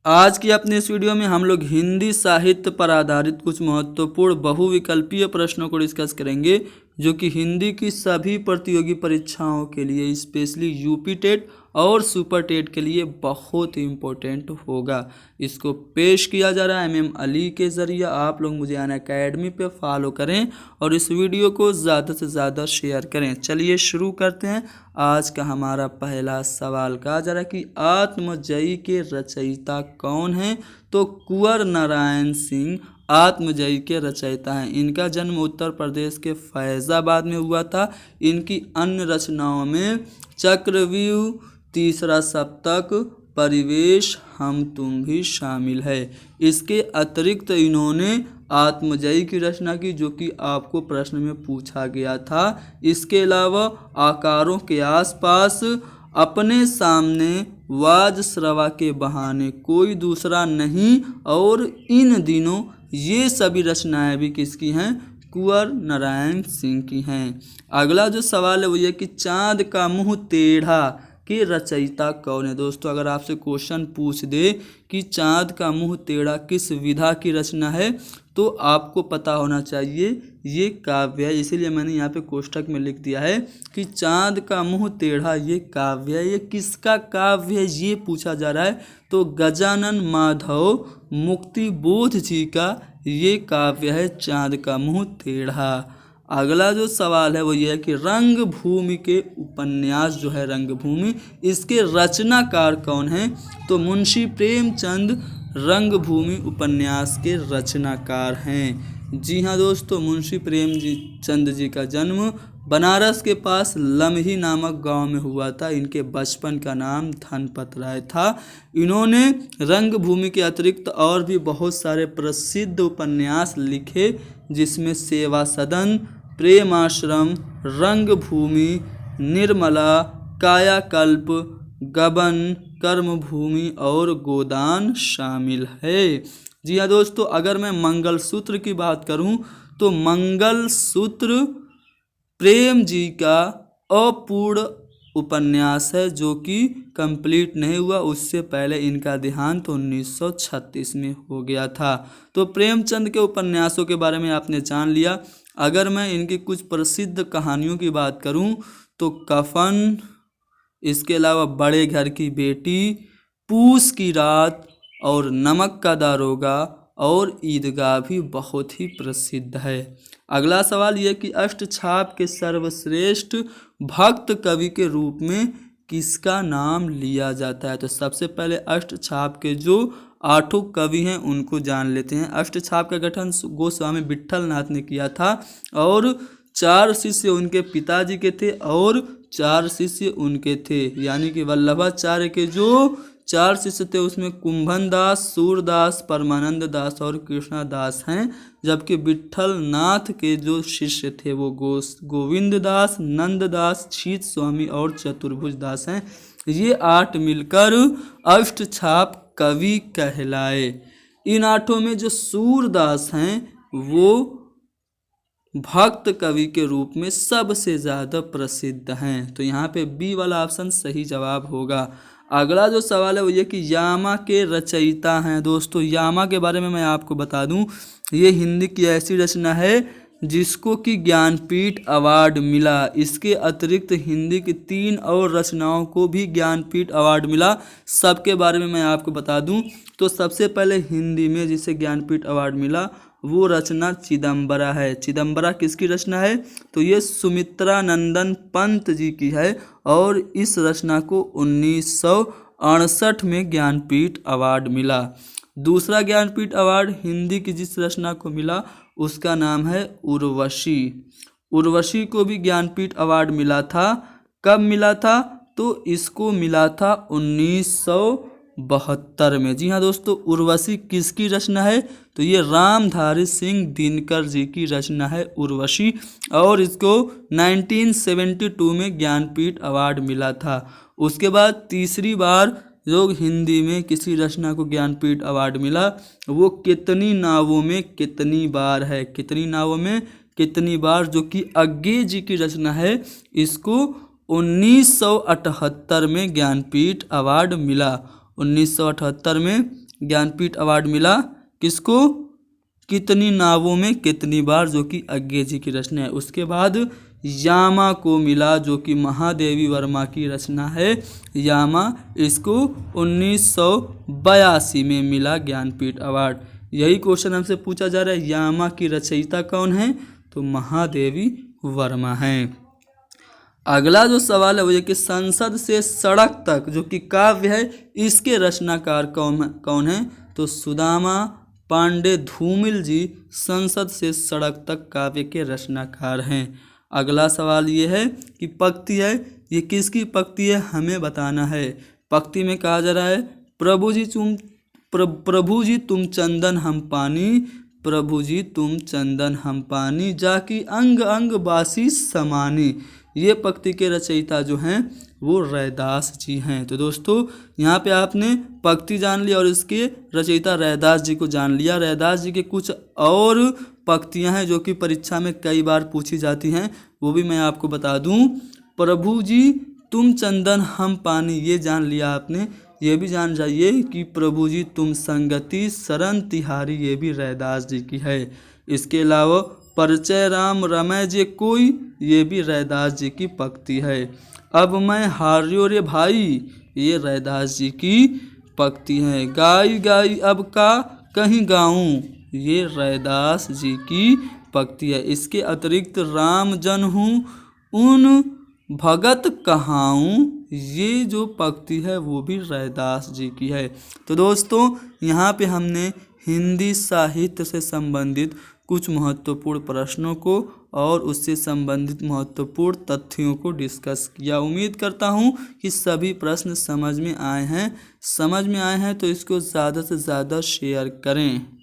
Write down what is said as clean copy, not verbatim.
आज की अपने इस वीडियो में हम लोग हिंदी साहित्य पर आधारित कुछ महत्वपूर्ण बहुविकल्पीय प्रश्नों को डिस्कस करेंगे, जो कि हिंदी की सभी प्रतियोगी परीक्षाओं के लिए, स्पेशली यूपी टेट और सुपर टेट के लिए बहुत ही इम्पोर्टेंट होगा। इसको पेश किया जा रहा है MM अली के ज़रिए। आप लोग मुझे अनअकैडमी पे फॉलो करें और इस वीडियो को ज़्यादा से ज़्यादा शेयर करें। चलिए शुरू करते हैं। आज का हमारा पहला सवाल कहा जा रहा है कि आत्मजयी के रचयिता कौन हैं? तो कुंवर नारायण सिंह आत्मजयी के रचयिता हैं। इनका जन्म उत्तर प्रदेश के फैज़ाबाद में हुआ था। इनकी अन्य रचनाओं में चक्रव्यूह, तीसरा सप्तक, परिवेश, हम तुम भी शामिल है। इसके अतिरिक्त इन्होंने आत्मजयी की रचना की, जो कि आपको प्रश्न में पूछा गया था। इसके अलावा आकारों के आसपास, अपने सामने, वाजश्रवा के बहाने कोई दूसरा नहीं और इन दिनों, ये सभी रचनाएं भी किसकी हैं? कुंवर नारायण सिंह की हैं। अगला जो सवाल है वो ये कि चाँद का मुँह टेढ़ा के रचयिता कौन है? दोस्तों, अगर आपसे क्वेश्चन पूछ दे कि चाँद का मुँह टेढ़ा किस विधा की रचना है, तो आपको पता होना चाहिए ये काव्य है। इसीलिए मैंने यहाँ पे कोष्ठक में लिख दिया है कि चाँद का मुँह टेढ़ा ये काव्य है। ये किसका काव्य है ये पूछा जा रहा है, तो गजानन माधव मुक्तिबोध जी का ये काव्य है चाँद का मुँह टेढ़ा। अगला जो सवाल है वो ये है कि रंगभूमि के उपन्यास जो है रंगभूमि, इसके रचनाकार कौन हैं? तो मुंशी प्रेमचंद रंगभूमि उपन्यास के रचनाकार हैं। जी हाँ दोस्तों, मुंशी प्रेमचंद जी का जन्म बनारस के पास लम्ही नामक गांव में हुआ था। इनके बचपन का नाम धनपत राय था। इन्होंने रंगभूमि के अतिरिक्त और भी बहुत सारे प्रसिद्ध उपन्यास लिखे, जिसमें सेवा सदन, प्रेमाश्रम, रंगभूमि, निर्मला, कायाकल्प, गबन, कर्मभूमि और गोदान शामिल है। जी हाँ दोस्तों, अगर मैं मंगलसूत्र की बात करूं तो मंगलसूत्र प्रेम जी का अपूर्ण उपन्यास है, जो कि कंप्लीट नहीं हुआ। उससे पहले इनका देहांत 1936 में हो गया था। तो प्रेमचंद के उपन्यासों के बारे में आपने जान लिया। अगर मैं इनकी कुछ प्रसिद्ध कहानियों की बात करूं तो कफन, इसके अलावा बड़े घर की बेटी, पूस की रात और नमक का दारोगा और ईदगाह भी बहुत ही प्रसिद्ध है। अगला सवाल यह कि अष्टछाप के सर्वश्रेष्ठ भक्त कवि के रूप में किसका नाम लिया जाता है? तो सबसे पहले अष्टछाप के जो 8 कवि हैं उनको जान लेते हैं। अष्टछाप का गठन गोस्वामी विट्ठल नाथ ने किया था और 4 शिष्य उनके पिताजी के थे और 4 शिष्य उनके थे, यानी कि वल्लभाचार्य के जो 4 शिष्य थे उसमें कुंभन दास, सूरदास, परमानंद दास और कृष्णा दास हैं। जबकि विट्ठल नाथ के जो शिष्य थे वो गोविंद दास, नंद दास, छीत स्वामी और चतुर्भुज दास हैं। ये 8 मिलकर अष्टछाप कवि कहलाए। इन 8 में जो सूरदास हैं वो भक्त कवि के रूप में सबसे ज़्यादा प्रसिद्ध हैं। तो यहाँ पे बी वाला ऑप्शन सही जवाब होगा। अगला जो सवाल है वो ये कि यामा के रचयिता हैं। दोस्तों, यामा के बारे में मैं आपको बता दूं, ये हिंदी की ऐसी रचना है जिसको कि ज्ञानपीठ अवार्ड मिला। इसके अतिरिक्त हिंदी की 3 और रचनाओं को भी ज्ञानपीठ अवार्ड मिला। सबके बारे में मैं आपको बता दूं तो सबसे पहले हिंदी में जिसे ज्ञानपीठ अवार्ड मिला वो रचना चिदम्बरा है। चिदम्बरा किसकी रचना है? तो ये सुमित्रा नंदन पंत जी की है और इस रचना को 1968 में ज्ञानपीठ अवार्ड मिला। दूसरा ज्ञानपीठ अवार्ड हिंदी की जिस रचना को मिला उसका नाम है उर्वशी। उर्वशी को भी ज्ञानपीठ अवार्ड मिला था। कब मिला था? तो इसको मिला था 1972 में। जी हाँ दोस्तों, उर्वशी किसकी रचना है? तो ये रामधारी सिंह दिनकर जी की रचना है उर्वशी और इसको 1972 में ज्ञानपीठ अवार्ड मिला था। उसके बाद तीसरी बार जो हिंदी में किसी रचना को ज्ञानपीठ अवार्ड मिला वो कितनी नावों में कितनी बार है। कितनी नावों में कितनी बार, जो कि अज्ञे जी की रचना है, इसको 1978 में ज्ञानपीठ अवार्ड मिला। 1978 में ज्ञानपीठ अवार्ड मिला किसको, कितनी नावों में कितनी बार, जो कि अज्ञे जी की रचना है। उसके बाद यामा को मिला, जो कि महादेवी वर्मा की रचना है। यामा, इसको 1982 में मिला ज्ञानपीठ अवार्ड। यही क्वेश्चन हमसे पूछा जा रहा है, यामा की रचयिता कौन है, तो महादेवी वर्मा है। अगला जो सवाल है वो ये कि संसद से सड़क तक जो कि काव्य है, इसके रचनाकार कौन है, तो सुदामा पांडे धूमिल जी संसद से सड़क तक काव्य के रचनाकार हैं। अगला सवाल ये है कि पंक्ति है, ये किसकी पंक्ति है, हमें बताना है। पंक्ति में कहा जा रहा है, प्रभु जी तुम चंदन हम पानी, प्रभु जी तुम चंदन हम पानी, जाकी अंग अंग बासी समानी। ये पंक्ति के रचयिता जो हैं वो रैदास जी हैं। तो दोस्तों यहाँ पे आपने पंक्ति जान लिया और इसके रचयिता रैदास जी को जान लिया। रैदास जी के कुछ और पंक्तियाँ हैं जो कि परीक्षा में कई बार पूछी जाती हैं, वो भी मैं आपको बता दूं। प्रभु जी तुम चंदन हम पानी, ये जान लिया आपने। ये भी जान जाइए कि प्रभु जी तुम संगति शरण तिहारी, ये भी रैदास जी की है। इसके अलावा परिचय राम रमय जे कोई, ये भी रैदास जी की पंक्ति है। अब मैं हार्यो रे भाई, ये रैदास जी की पंक्ति है। गाई गाई अब का कहीं गाऊं, ये रैदास जी की पंक्ति है। इसके अतिरिक्त राम जन हूँ उन भगत कहाऊं, ये जो पंक्ति है वो भी रैदास जी की है। तो दोस्तों यहाँ पे हमने हिंदी साहित्य से संबंधित कुछ महत्वपूर्ण प्रश्नों को और उससे संबंधित महत्वपूर्ण तथ्यों को डिस्कस किया। उम्मीद करता हूँ कि सभी प्रश्न समझ में आए हैं तो इसको ज़्यादा से ज़्यादा शेयर करें।